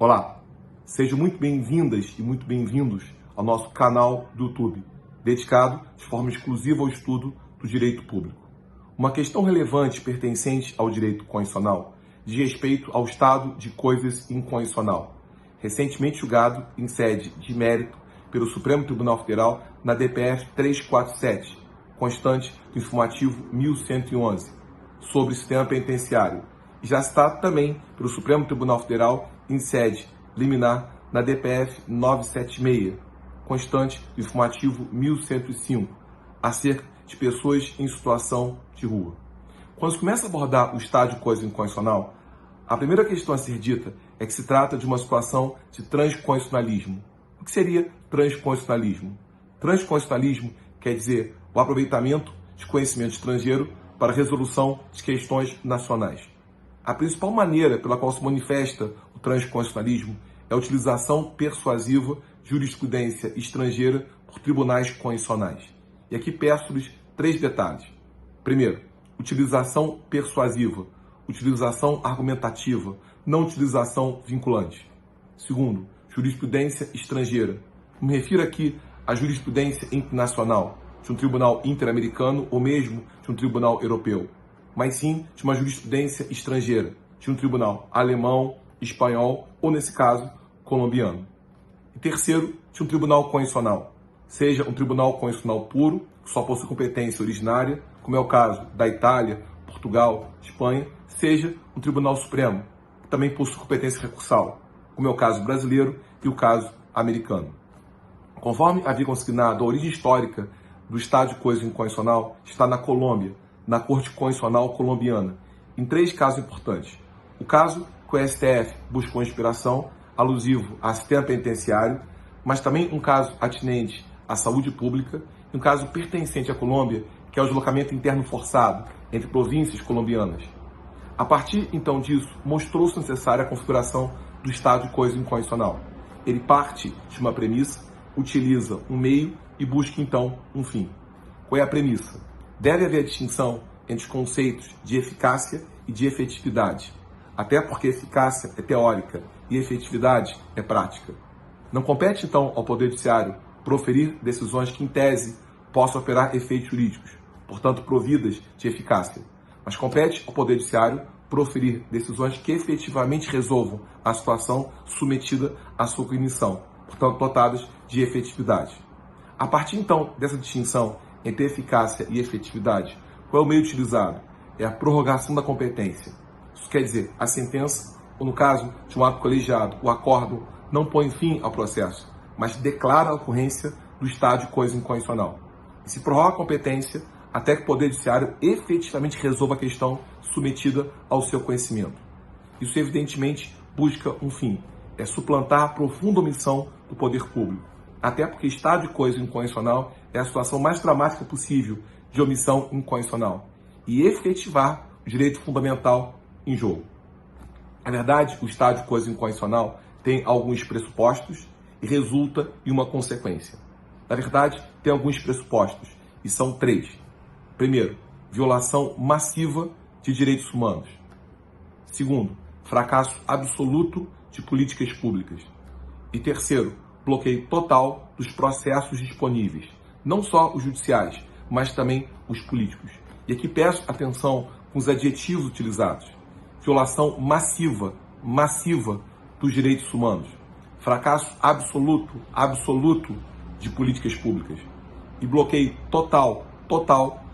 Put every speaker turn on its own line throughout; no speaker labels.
Olá, sejam muito bem-vindas e muito bem-vindos ao nosso canal do YouTube, dedicado de forma exclusiva ao estudo do direito público. Uma questão relevante pertencente ao direito constitucional diz respeito ao estado de coisas inconstitucional, recentemente julgado em sede de mérito pelo Supremo Tribunal Federal na DPF 347, constante do informativo 1111, sobre o sistema penitenciário, e já citado também pelo Supremo Tribunal Federal em sede liminar na DPF 976, constante do informativo 1105, acerca de pessoas em situação de rua. Quando se começa a abordar o estado de coisa inconstitucional, a primeira questão a ser dita é que se trata de uma situação de transconstitucionalismo. O que seria transconstitucionalismo? Transconstitucionalismo quer dizer o aproveitamento de conhecimento estrangeiro para a resolução de questões nacionais. A principal maneira pela qual se manifesta o transconstitucionalismo é a utilização persuasiva de jurisprudência estrangeira por tribunais constitucionais. E aqui peço-lhes 3 detalhes. Primeiro, utilização persuasiva, utilização argumentativa, não utilização vinculante. Segundo, jurisprudência estrangeira. Me refiro aqui à jurisprudência internacional, de um tribunal interamericano ou mesmo de um tribunal europeu, mas sim de uma jurisprudência estrangeira, de um tribunal alemão, espanhol ou, nesse caso, colombiano. E terceiro, de um tribunal constitucional, seja um tribunal constitucional puro, que só possui competência originária, como é o caso da Itália, Portugal, Espanha, seja um tribunal supremo, que também possui competência recursal, como é o caso brasileiro e o caso americano. Conforme havia consignado, a origem histórica do estado de coisa inconstitucional está na Colômbia, na Corte Constitucional colombiana, em 3 casos importantes. O caso que o STF buscou inspiração, alusivo ao sistema penitenciário, mas também um caso atinente à saúde pública e um caso pertencente à Colômbia, que é o deslocamento interno forçado entre províncias colombianas. A partir, então, disso, mostrou-se necessária a configuração do estado de coisa inconstitucional. Ele parte de uma premissa, utiliza um meio e busca, então, um fim. Qual é a premissa? Deve haver distinção entre os conceitos de eficácia e de efetividade, até porque eficácia é teórica e efetividade é prática. Não compete, então, ao Poder Judiciário proferir decisões que, em tese, possam operar efeitos jurídicos, portanto, providas de eficácia, mas compete ao Poder Judiciário proferir decisões que efetivamente resolvam a situação submetida à sua cognição, portanto, dotadas de efetividade. A partir, então, dessa distinção entre eficácia e efetividade, qual é o meio utilizado? É a prorrogação da competência. Isso quer dizer, a sentença, ou no caso de um ato colegiado, o acórdão, não põe fim ao processo, mas declara a ocorrência do estado de coisa inconstitucional. E se prorroga a competência até que o Poder Judiciário efetivamente resolva a questão submetida ao seu conhecimento. Isso, evidentemente, busca um fim. É suplantar a profunda omissão do poder público. Até porque estado de coisa inconstitucional é a situação mais dramática possível de omissão inconstitucional. E efetivar o direito fundamental em jogo. Na verdade, o estado de coisa inconstitucional tem alguns pressupostos e resulta em uma consequência. Na verdade, tem alguns pressupostos, e são 3. Primeiro, violação massiva de direitos humanos. Segundo, fracasso absoluto de políticas públicas. E terceiro, bloqueio total dos processos disponíveis, não só os judiciais, mas também os políticos. E aqui peço atenção com os adjetivos utilizados. Violação massiva dos direitos humanos. Fracasso absoluto de políticas públicas. E bloqueio total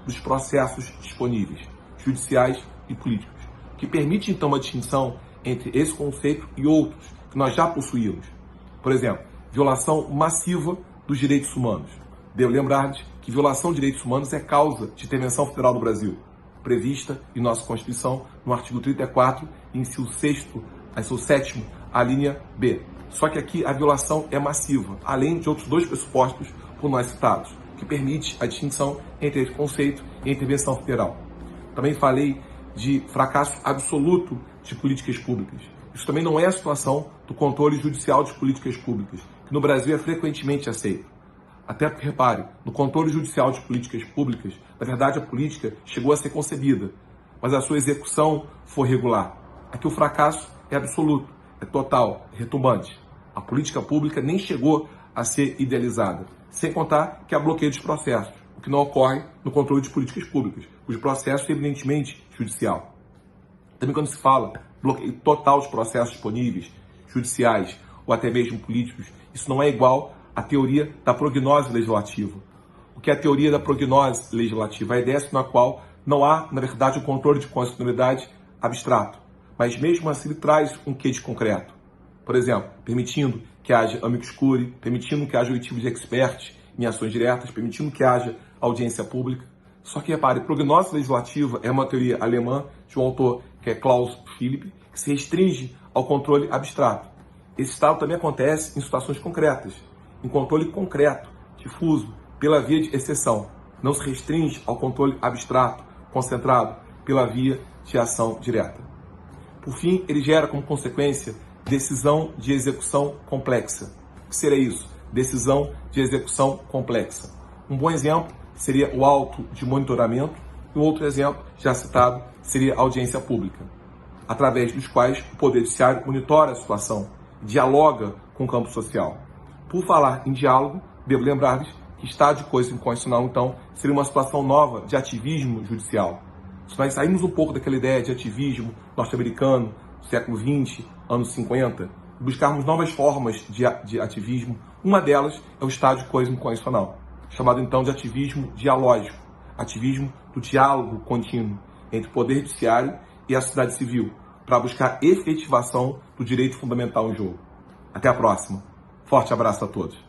dos processos disponíveis, judiciais e políticos, que permite, então, uma distinção entre esse conceito e outros que nós já possuímos. Por exemplo, violação massiva dos direitos humanos. Devo lembrar-lhes que violação de direitos humanos é causa de intervenção federal no Brasil, prevista em nossa Constituição no artigo 34, inciso 6º, inciso 7º, a linha B. Só que aqui a violação é massiva, além de outros 2 pressupostos por nós citados, que permite a distinção entre esse conceito e a intervenção federal. Também falei de fracasso absoluto de políticas públicas. Isso também não é a situação do controle judicial de políticas públicas, que no Brasil é frequentemente aceito. Até porque, repare, no controle judicial de políticas públicas, na verdade a política chegou a ser concebida, mas a sua execução foi regular. Aqui o fracasso é absoluto, é total, é retumbante. A política pública nem chegou a ser idealizada. Sem contar que há bloqueio dos processos, o que não ocorre no controle de políticas públicas. Os processos, evidentemente, judicial. Também quando se fala bloqueio total dos processos disponíveis, judiciais ou até mesmo políticos, isso não é igual à teoria da prognose legislativa. O que é a teoria da prognose legislativa? A ideia na qual não há, na verdade, um controle de constitucionalidade abstrato, mas mesmo assim ele traz um quê de concreto. Por exemplo, permitindo que haja amicus curiae, permitindo que haja oitivos de experts em ações diretas, permitindo que haja audiência pública. Só que, repare, prognose legislativa é uma teoria alemã de um autor que é Klaus Philipp, que se restringe ao controle abstrato. Esse estado também acontece em situações concretas, em controle concreto, difuso, pela via de exceção. Não se restringe ao controle abstrato, concentrado, pela via de ação direta. Por fim, ele gera como consequência decisão de execução complexa. O que seria isso? Decisão de execução complexa. Um bom exemplo seria o auto de monitoramento e um outro exemplo, já citado, seria a audiência pública, através dos quais o Poder Judiciário monitora a situação, dialoga com o campo social. Por falar em diálogo, devo lembrar-lhes que estado de coisa inconstitucional, então, seria uma situação nova de ativismo judicial. Se nós saímos um pouco daquela ideia de ativismo norte-americano, século XX, anos 50, e buscarmos novas formas de ativismo, uma delas é o estado de coisa inconstitucional, chamado então de ativismo dialógico, ativismo do diálogo contínuo entre o Poder Judiciário e a sociedade civil, para buscar efetivação do direito fundamental em jogo. Até a próxima. Forte abraço a todos.